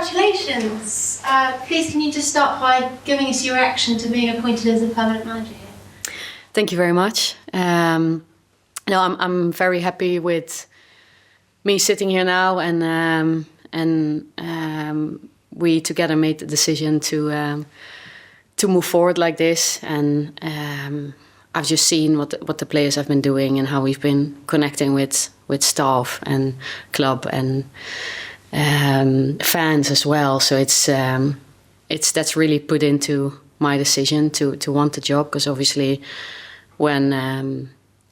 congratulations. Please, can you just start by giving us your reaction to being appointed as a permanent manager here? Thank you very much. I'm very happy with me sitting here now, and we together made the decision to move forward like this. And I've just seen what the players have been doing and how we've been connecting with staff and club and fans as well. So that's really put into my decision to want the job, because obviously when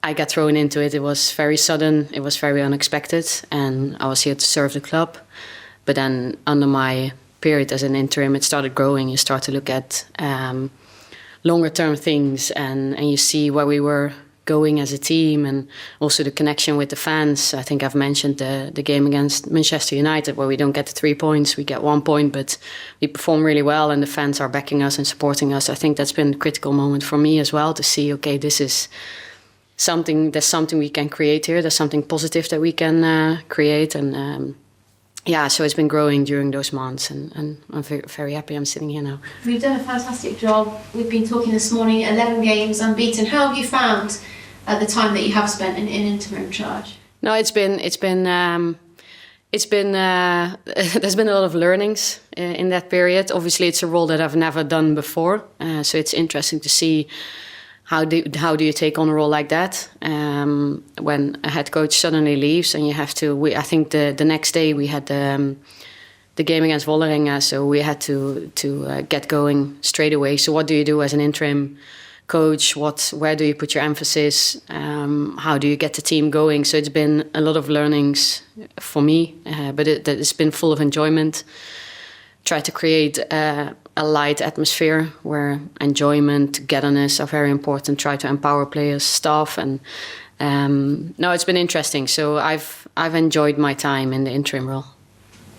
I got thrown into it, it was very sudden, it was very unexpected, and I was here to serve the club. But then under my period as an interim, it started growing. You start to look at longer term things, and you see where we were going as a team, and also the connection with the fans. I think I've mentioned the game against Manchester United, where we don't get the 3 points, we get 1 point, but we perform really well and the fans are backing us and supporting us. I think that's been a critical moment for me as well, to see, okay, this is there's something we can create here, there's something positive that we can create. And so it's been growing during those months, and I'm very, very happy I'm sitting here now. We've done a fantastic job. We've been talking this morning, 11 games unbeaten. How have you found the time that you have spent in interim charge? No, it's been there's been a lot of learnings in that period. Obviously, it's a role that I've never done before, so it's interesting to see how do you take on a role like that when a head coach suddenly leaves and you have to. I think the next day we had the game against Vålerenga, so we had to get going straight away. So what do you do as an interim coach? Where do you put your emphasis? How do you get the team going? So it's been a lot of learnings for me, but it's been full of enjoyment. Try to create a light atmosphere where enjoyment, togetherness are very important. Try to empower players, staff, and it's been interesting. So I've enjoyed my time in the interim role.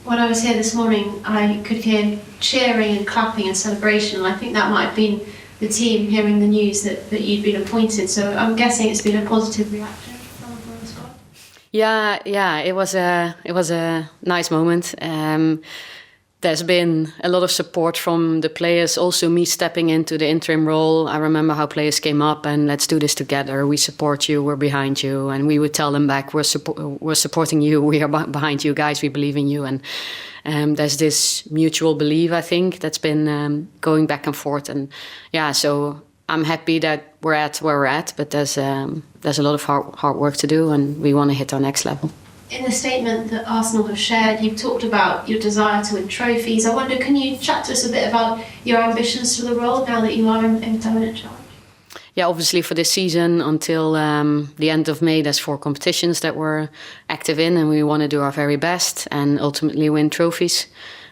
When I was here this morning, I could hear cheering and clapping and celebration, and I think that might have been the team hearing the news that you'd been appointed. So I'm guessing it's been a positive reaction from the squad. Yeah, it was a nice moment. There's been a lot of support from the players, also me stepping into the interim role. I remember how players came up and let's do this together. We support you, we're behind you. And we would tell them back, we're supporting you, we are behind you guys, we believe in you. And there's this mutual belief, I think, that's been going back and forth. And so I'm happy that we're at where we're at, but there's a lot of hard work to do, and we want to hit our next level. In the statement that Arsenal have shared, you've talked about your desire to win trophies. I wonder, can you chat to us a bit about your ambitions for the role now that you are in permanent charge? Yeah, obviously for this season until the end of May, there's 4 competitions that we're active in, and we want to do our very best and ultimately win trophies.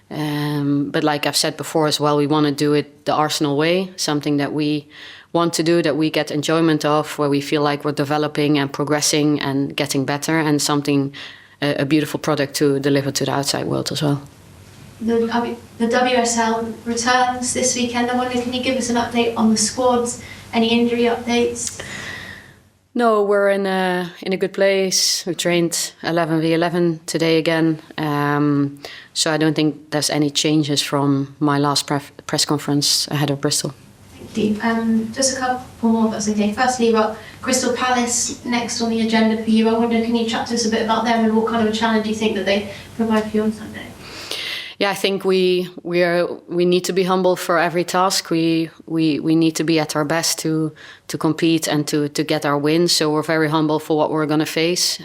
But like I've said before as well, we want to do it the Arsenal way, something that we want to do, that we get enjoyment of, where we feel like we're developing and progressing and getting better, and something, a beautiful product to deliver to the outside world as well. The WSL returns this weekend. I wonder, can you give us an update on the squads? Any injury updates? No, we're in a good place. We trained 11v11 today again, so I don't think there's any changes from my last press conference ahead of Bristol. Thank you. Just a couple more, if that's okay. Firstly, about Crystal Palace next on the agenda for you. I wonder, can you chat to us a bit about them and what kind of a challenge you think that they provide for you on Sunday? Yeah, I think we need to be humble for every task. We need to be at our best to compete and to get our wins. So we're very humble for what we're going to face.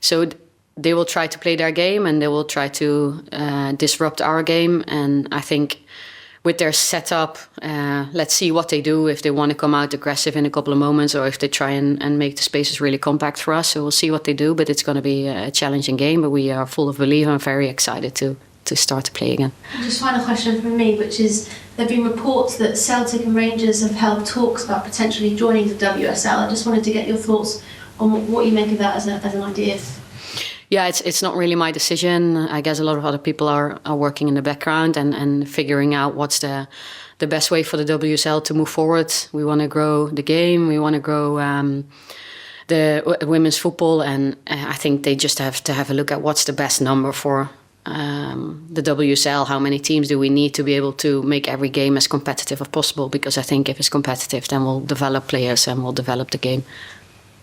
So they will try to play their game and they will try to disrupt our game. And I think with their setup, let's see what they do, if they want to come out aggressive in a couple of moments or if they try and make the spaces really compact for us. So we'll see what they do, but it's going to be a challenging game. But we are full of belief and very excited to start to play again. Just final question from me, which is, there have been reports that Celtic and Rangers have held talks about potentially joining the WSL. I just wanted to get your thoughts on what you make of that as an idea. Yeah, it's not really my decision. I guess a lot of other people are working in the background and figuring out what's the best way for the WSL to move forward. We want to grow the game. We want to grow the women's football. And I think they just have to have a look at what's the best number for the WSL, how many teams do we need to be able to make every game as competitive as possible? Because I think if it's competitive, then we'll develop players and we'll develop the game.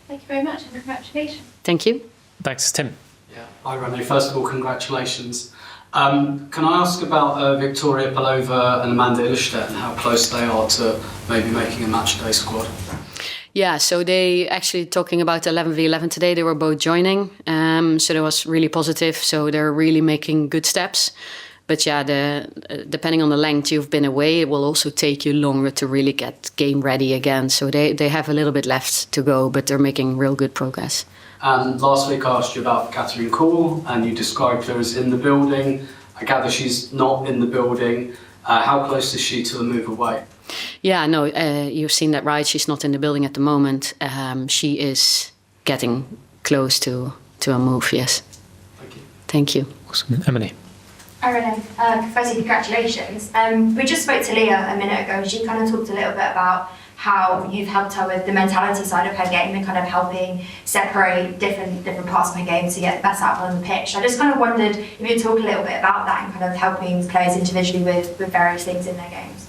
Thank you very much and congratulations. Thank you. Thanks, Tim. Yeah. Hi, Renee. First of all, congratulations. Can I ask about Victoria Pelova and Amanda Illerstedt and how close they are to maybe making a matchday squad? Yeah, so they actually talking about 11v11 today, they were both joining. So that was really positive. So they're really making good steps. But yeah, depending on the length you've been away, it will also take you longer to really get game ready again. So they have a little bit left to go, but they're making real good progress. And last week I asked you about Catherine Call and you described her as in the building. I gather she's not in the building. How close is she to a move away? Yeah, no, you've seen that right. She's not in the building at the moment. She is getting close to a move, yes. Thank you. Thank you. Awesome. Emily. Hi Renee, firstly congratulations. We just spoke to Leah a minute ago and she kind of talked a little bit about how you've helped her with the mentality side of her game and kind of helping separate different parts of her game to get the best out on the pitch. I just kind of wondered if you'd talk a little bit about that and kind of helping players individually with various things in their games.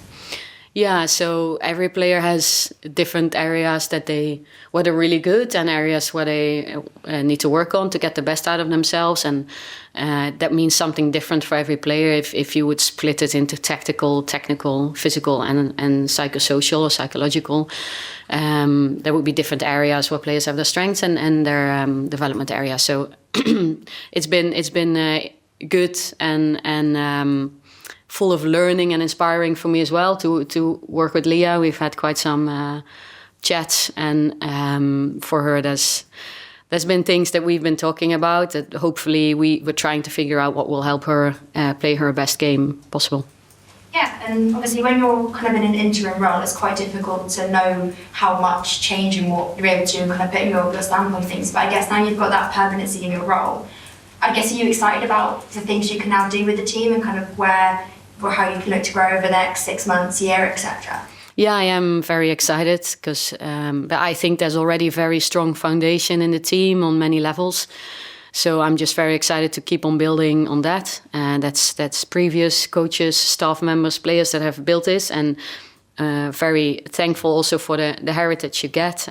Yeah, so every player has different areas where they're really good and areas where they need to work on to get the best out of themselves. And that means something different for every player. If you would split it into tactical, technical, physical and psychosocial or psychological, there would be different areas where players have their strengths and their development areas. So it's been good and full of learning and inspiring for me as well to work with Leah. We've had quite some chats and for her there's been things that we've been talking about that hopefully we're trying to figure out what will help her play her best game possible. Yeah, and obviously when you're kind of in an interim role, it's quite difficult to know how much change and what you're able to kind of put in your standpoint things. But I guess now you've got that permanency in your role, I guess are you excited about the things you can now do with the team and kind of how you can look to grow over the next 6 months, year, etc.? Yeah, I am very excited because I think there's already a very strong foundation in the team on many levels. So I'm just very excited to keep on building on that. And that's previous coaches, staff members, players that have built this, and very thankful also for the heritage you get.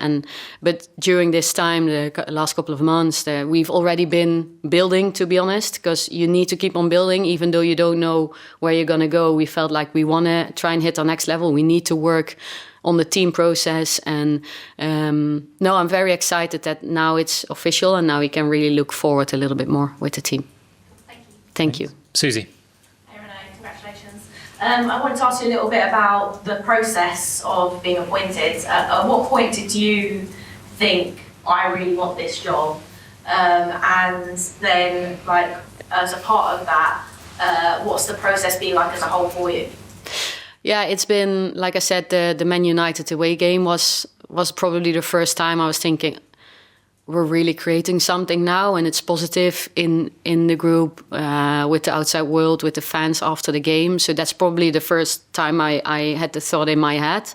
But during this time, the last couple of months, we've already been building, to be honest, because you need to keep on building, even though you don't know where you're going to go. We felt like we want to try and hit our next level. We need to work on the team process. And no, I'm very excited that now it's official and now we can really look forward a little bit more with the team. Thank you. Thank you. Susie. Hey Renee, congratulations. I wanted to ask you a little bit about the process of being appointed. At what point did you think, I really want this job? And then, like, as a part of that, what's the process been like as a whole for you? Yeah, it's been, like I said, the Man United away game was probably the first time I was thinking, we're really creating something now and it's positive in the group, with the outside world, with the fans after the game. So that's probably the first time I had the thought in my head.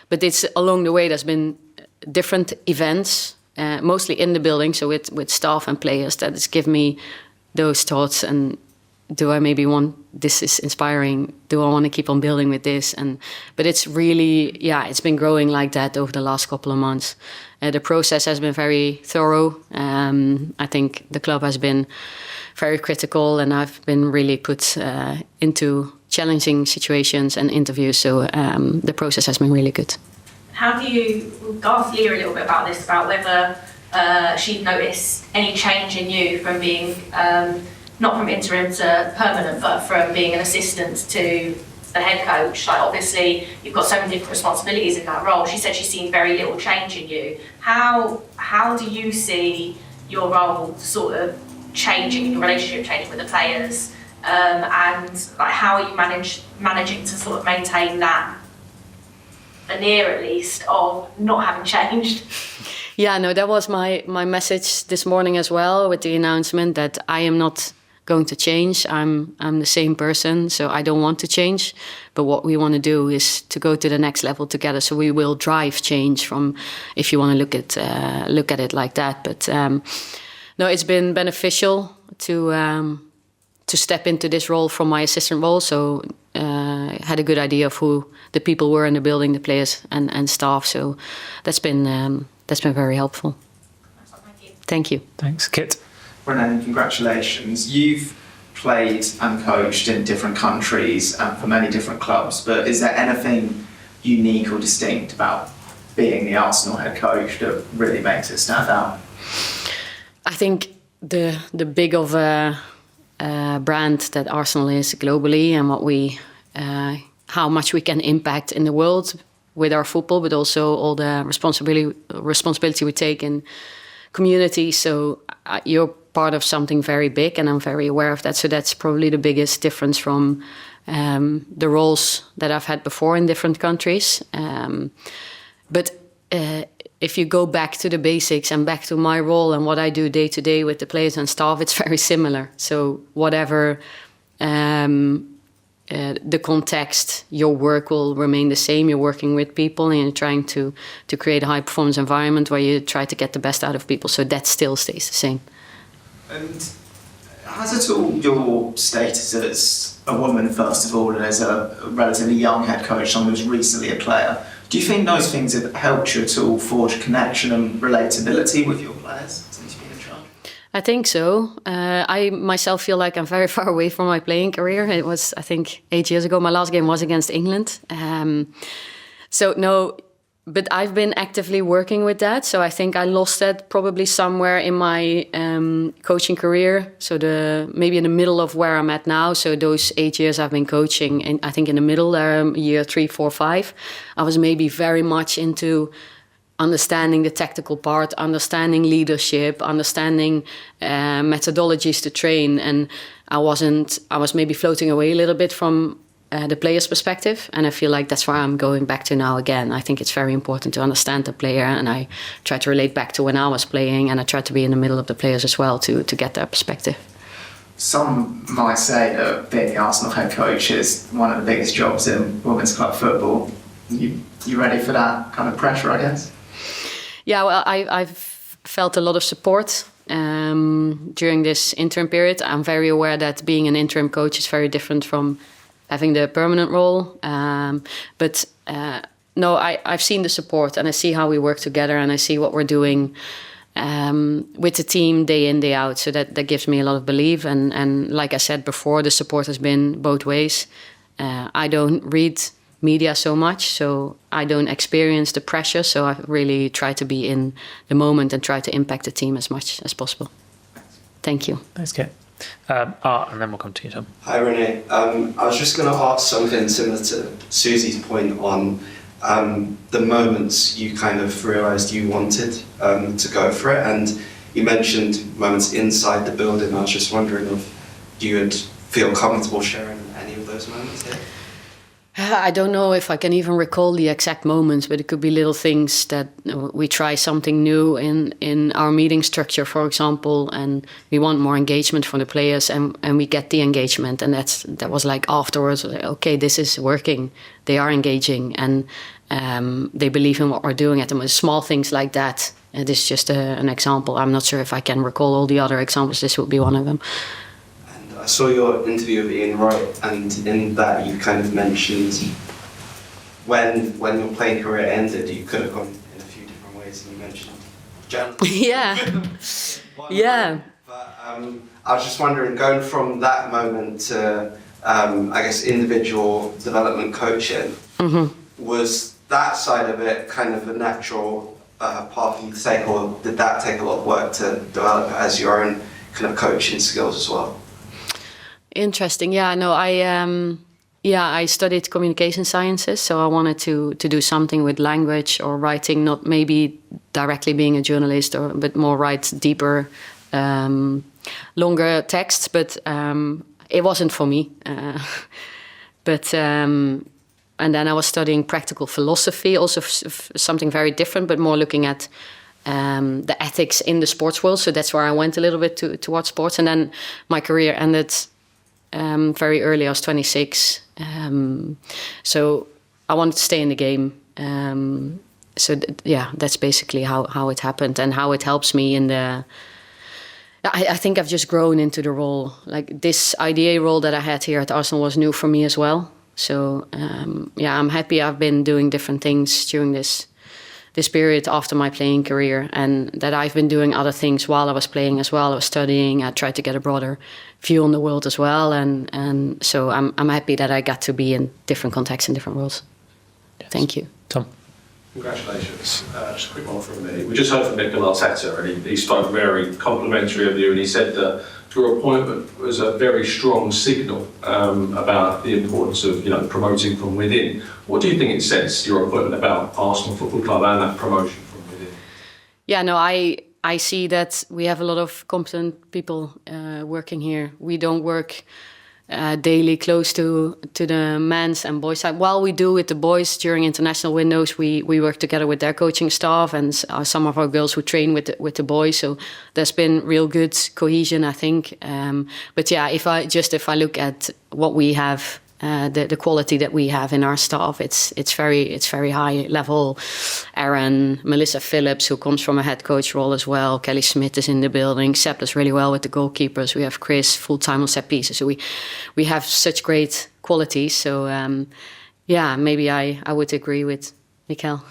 But it's along the way, there's been different events, mostly in the building, so with staff and players, that has given me those thoughts. And do I maybe want, this is inspiring, do I want to keep on building with this? But it's really, yeah, it's been growing like that over the last couple of months. The process has been very thorough. I think the club has been very critical and I've been really put into challenging situations and interviews. So the process has been really good. How do you, go ask Leah a little bit about this, about whether she'd noticed any change in you from being, not from interim to permanent, but from being an assistant to the head coach. Like, obviously, you've got so many different responsibilities in that role. She said she's seen very little change in you. How do you see your role sort of changing, your relationship changing with the players? And like, how are you managing to sort of maintain that veneer, at least, of not having changed? Yeah, no, that was my message this morning as well, with the announcement that I am not going to change. I'm the same person, so I don't want to change. But what we want to do is to go to the next level together. So we will drive change, from, if you want to look at it like that. But no, it's been beneficial to to step into this role from my assistant role. So had a good idea of who the people were in the building, the players and staff. So that's been very helpful. Thank you. Thank you. Thanks, Kit. Renee, congratulations. You've played and coached in different countries and for many different clubs, but is there anything unique or distinct about being the Arsenal head coach that really makes it stand out? I think the big of a brand that Arsenal is globally, and what we how much we can impact in the world with our football, but also all the responsibility we take in community. So you're part of something very big, and I'm very aware of that. So that's probably the biggest difference from the roles that I've had before in different countries. But if you go back to the basics and back to my role and what I do day to day with the players and staff, it's very similar. So whatever the context, your work will remain the same. You're working with people and you're trying to create a high performance environment where you try to get the best out of people. So that still stays the same. And has it all your status as a woman, first of all, and as a relatively young head coach, someone who's recently a player, do you think those things have helped you at all forge connection and relatability with your players since you've been in charge? I think so. I myself feel like I'm very far away from my playing career. It was, I think, 8 years ago. My last game was against England. So no, but I've been actively working with that. So I think I lost that probably somewhere in my coaching career. So maybe in the middle of where I'm at now. So those 8 years I've been coaching, and I think in the middle there, year 3, 4, 5, I was maybe very much into understanding the tactical part, understanding leadership, understanding methodologies to train. And I was maybe floating away a little bit from the player's perspective. And I feel like that's where I'm going back to now again. I think it's very important to understand the player, and I try to relate back to when I was playing, and I try to be in the middle of the players as well to get their perspective. Some might say that being the Arsenal head coach is one of the biggest jobs in women's club football. You ready for that kind of pressure, I guess? Yeah, well, I've felt a lot of support during this interim period. I'm very aware that being an interim coach is very different from having the permanent role. But I've seen the support, and I see how we work together, and I see what we're doing with the team day in, day out. So that gives me a lot of belief. And like I said before, the support has been both ways. I don't read media so much, so I don't experience the pressure. So I really try to be in the moment and try to impact the team as much as possible. Thank you. Thanks, Kit. Art, and then we'll come to you, Tom. Hi, Renee. I was just going to ask something similar to Susie's point on the moments you kind of realised you wanted to go for it, and you mentioned moments inside the building. I was just wondering if you would feel comfortable sharing any of those moments here. I don't know if I can even recall the exact moments, but it could be little things that we try something new in our meeting structure, for example, and we want more engagement from the players, and we get the engagement, and that was like afterwards, okay, this is working, they are engaging, and they believe in what we're doing at the moment. Small things like that. This is just an example. I'm not sure if I can recall all the other examples. This would be one of them. I saw your interview with Ian Wright, and in that you kind of mentioned when your playing career ended, you could have gone in a few different ways, and you mentioned journalism. Yeah. Yeah. But I was just wondering, going from that moment to, I guess, individual development coaching, was that side of it kind of a natural path for you to take, or did that take a lot of work to develop as your own kind of coaching skills as well? Interesting. Yeah, no, I studied communication sciences, so I wanted to do something with language or writing, not maybe directly being a journalist, but more write deeper, longer texts. But it wasn't for me. And then I was studying practical philosophy, also something very different, but more looking at the ethics in the sports world. So that's where I went a little bit towards sports. And then my career ended very early. I was 26. So I wanted to stay in the game. That's basically how it happened, and how it helps me in I think I've just grown into the role. Like this IDA role that I had here at Arsenal was new for me as well. So yeah, I'm happy I've been doing different things during this period after my playing career, and that I've been doing other things while I was playing as well. I was studying. I tried to get a broader view on the world as well, and so I'm happy that I got to be in different contexts and different roles. Yes. Thank you. Tom. Congratulations. Just a quick one from me. We just heard from Mikel Arteta, and he spoke very complimentary of you, and he said that your appointment was a very strong signal about the importance of promoting from within. What do you think it says, your appointment, about Arsenal Football Club and that promotion from within? Yeah, no, I see that we have a lot of competent people working here. We don't work daily close to the men's and boys side. While we do with the boys during international windows, we work together with their coaching staff and some of our girls who train with the boys. So there's been real good cohesion, I think. But yeah, if I look at what we have, the quality that we have in our staff, it's very high level. Aaron, Melissa Phillips, who comes from a head coach role as well. Kelly Smith is in the building. Sepp does really well with the goalkeepers. We have Chris full time on set pieces. So we have such great qualities. So yeah, maybe I would agree with Mikel.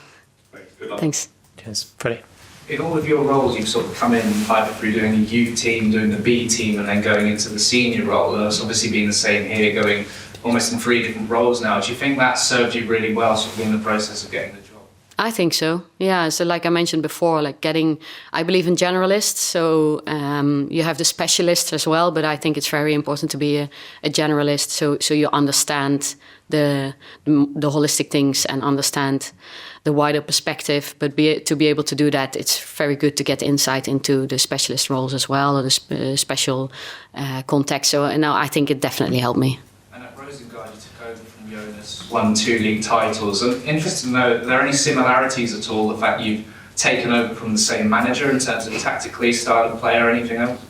Good luck. Thanks. Cheers. Freddie. In all of your roles, you've sort of come in either through doing a youth team, doing the B team, and then going into the senior role. And it's obviously been the same here, going almost in 3 different roles now. Do you think that served you really well, sort of in the process of getting the job? I think so. Yeah. So like I mentioned before, I believe in generalists. So you have the specialists as well, but I think it's very important to be a generalist. So you understand the holistic things and understand the wider perspective. But to be able to do that, it's very good to get insight into the specialist roles as well, or the special context. So now I think it definitely helped me. You took over from Jonas, won 2 league titles. I'm interested to know, are there any similarities at all, the fact you've taken over from the same manager in terms of tactically, style of play, or anything else?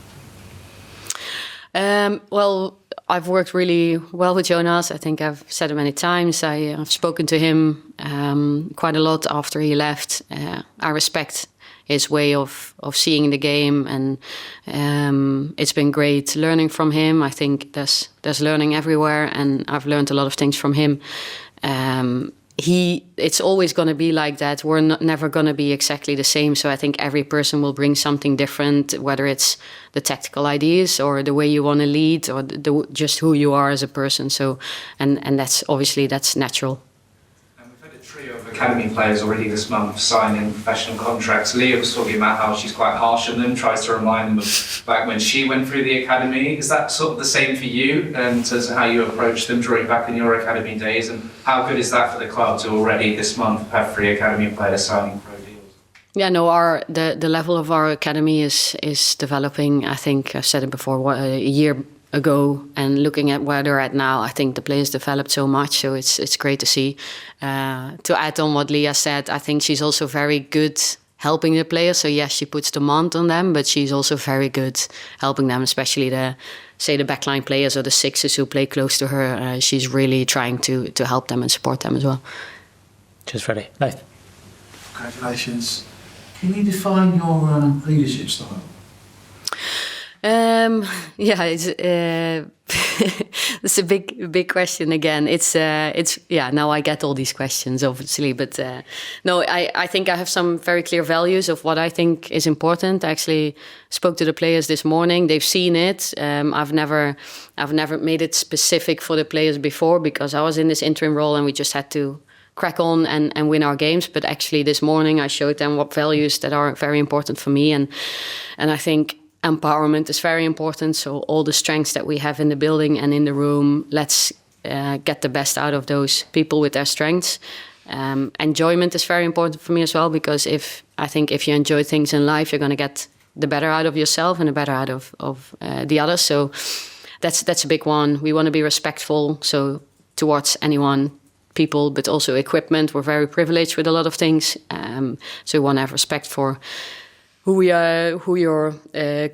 Well, I've worked really well with Jonas. I think I've said it many times. I've spoken to him quite a lot after he left. I respect his way of seeing the game, and it's been great learning from him. I think there's learning everywhere, and I've learned a lot of things from him. It's always going to be like that. We're never going to be exactly the same. So I think every person will bring something different, whether it's the tactical ideas or the way you want to lead, or just who you are as a person. So, and that's natural. Trio of academy players already this month signing professional contracts. Leah was talking about how she's quite harsh on them, tries to remind them of back when she went through the academy. Is that sort of the same for you in terms of how you approach them during back in your academy days? And how good is that for the club to already this month have 3 academy players signing pro deals? Yeah, no, the level of our academy is developing. I think I've said it before, a year ago, and looking at where they're at now, I think the players developed so much, so it's great to see. To add on what Leah said, I think she's also very good helping the players. So yes, she puts demand on them, but she's also very good helping them, especially the backline players or the sixes who play close to her. She's really trying to help them and support them as well. Cheers, Freddie. Nice. Congratulations. Can you define your leadership style? Yeah, it's a big question again. It's now I get all these questions obviously, but no, I think I have some very clear values of what I think is important. I actually spoke to the players this morning. They've seen it. I've never made it specific for the players before, because I was in this interim role and we just had to crack on and win our games. But actually this morning I showed them what values that are very important for me, and I think empowerment is very important. So all the strengths that we have in the building and in the room, let's get the best out of those people with their strengths. Enjoyment is very important for me as well, because I think if you enjoy things in life, you're going to get the better out of yourself and the better out of the others. So that's a big one. We want to be respectful, so towards anyone, people, but also equipment. We're very privileged with a lot of things, so we want to have respect for who we are, who your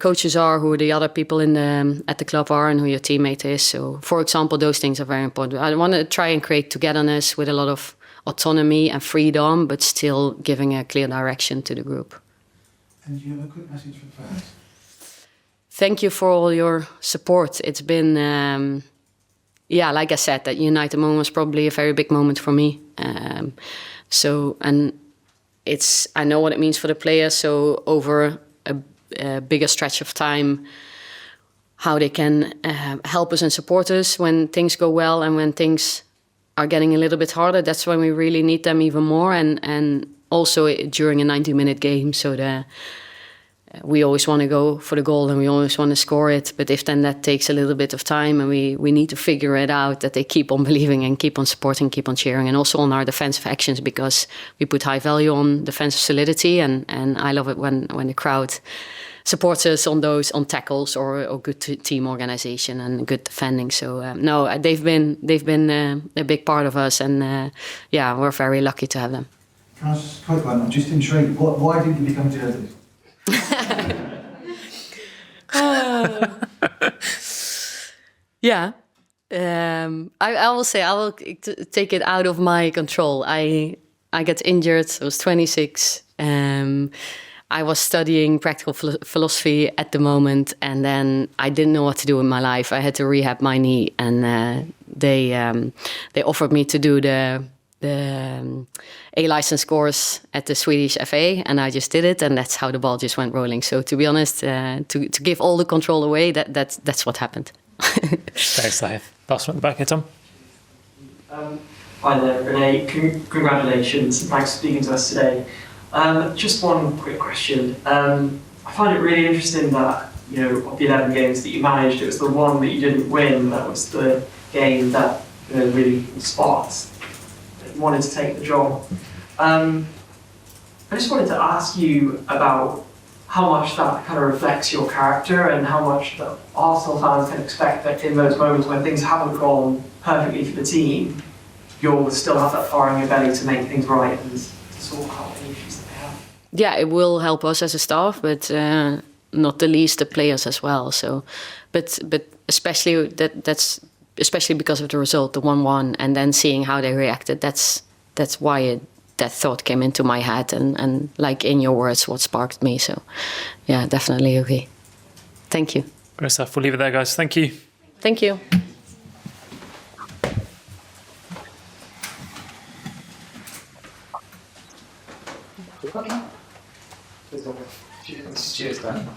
coaches are, who the other people at the club are, and who your teammate is. So, for example, those things are very important. I want to try and create togetherness with a lot of autonomy and freedom, but still giving a clear direction to the group. And do you have a quick message for the fans? thank you for all your support. It's been, like I said, that United moment was probably a very big moment for me. And I know what it means for the players. So over a bigger stretch of time, how they can help us and support us when things go well and when things are getting a little bit harder. That's when we really need them even more. And also during a 90-minute game, so we always want to go for the goal and we always want to score it. But if then that takes a little bit of time and we need to figure it out, that they keep on believing and keep on supporting, keep on cheering, and also on our defensive actions, because we put high value on defensive solidity. And I love it when the crowd supports us on tackles or good team organization and good defending. So they've been a big part of us, and we're very lucky to have them. Can I just quick one? I'm just intrigued. Why didn't you become journalist? I will say I will take it out of my control. I got injured. I was 26. I was studying practical philosophy at the moment, and then I didn't know what to do in my life. I had to rehab my knee, and they offered me to do the A license course at the Swedish FA, and I just did it, and that's how the ball just went rolling. So to be honest, to give all the control away, that's what happened. Thanks, Live. Last one at the back here, Tom. Hi there, Renee. Congratulations, and thanks for speaking to us today. Just one quick question. I find it really interesting that, of the 11 games that you managed, it was the one that you didn't win that was the game that really sparked that you wanted to take the job. I just wanted to ask you about how much that kind of reflects your character and how much the Arsenal fans can expect that in those moments when things haven't gone perfectly for the team, you'll still have that fire in your belly to make things right and to sort out any issues that they have. Yeah, it will help us as a staff, but not the least the players as well. So, but especially that's especially because of the result, the 1-1, and then seeing how they reacted. That's why that thought came into my head, and like in your words, what sparked me. So, yeah, definitely okay. Thank you. Great stuff. We'll leave it there, guys. Thank you. Thank you. Cheers, Dan.